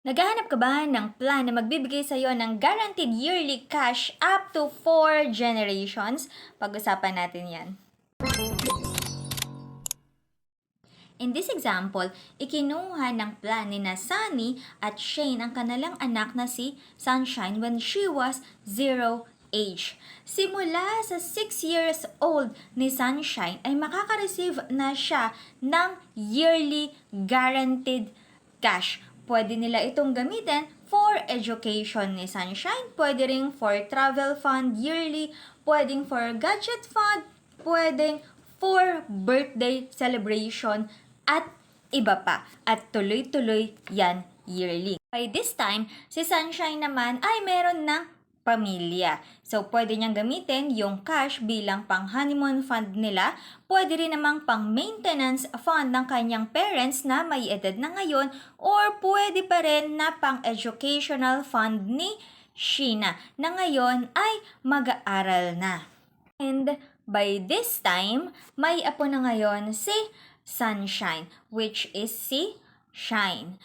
Naghahanap ka ba ng plan na magbibigay sa'yo ng guaranteed yearly cash up to 4 generations? Pag-usapan natin yan. In this example, ikinuha ng plan ni na Sunny at Shane ang kanilang anak na si Sunshine when she was 0 age. Simula sa 6 years old ni Sunshine ay makaka-receive na siya ng yearly guaranteed cash. Pwede nila itong gamitin for education ni Sunshine, pwede ring for travel fund yearly, pwedeng for gadget fund, pwedeng for birthday celebration, at iba pa. At tuloy-tuloy yan yearly. By this time, si Sunshine naman ay meron ng pamilya. So, pwede niyang gamitin yung cash bilang pang honeymoon fund nila. Pwede rin namang pang maintenance fund ng kanyang parents na may edad na ngayon, or pwede pa rin na pang educational fund ni Sheena na ngayon ay mag-aaral na. And by this time, may apo na ngayon si Sunshine, which is si Shine.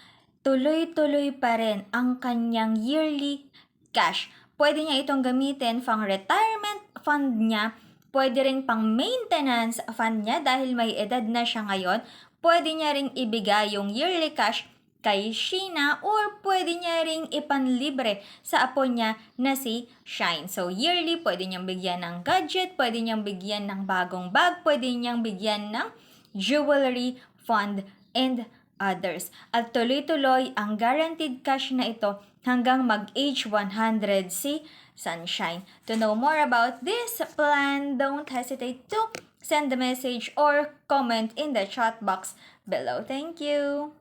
Tuloy-tuloy pa rin ang kanyang yearly cash. Pwede niya itong gamitin pang retirement fund niya, pwede rin pang maintenance fund niya dahil may edad na siya ngayon. Pwede niya ring ibigay yung yearly cash kay Sheena, or pwede niya ring ipanlibre sa apo niya na si Shine. So, yearly, pwede niyang bigyan ng gadget, pwede niyang bigyan ng bagong bag, pwede niyang bigyan ng jewelry fund, and others. At tuloy-tuloy ang guaranteed cash na ito hanggang mag-age 100 si Sunshine. To know more about this plan, don't hesitate to send a message or comment in the chat box below. Thank you!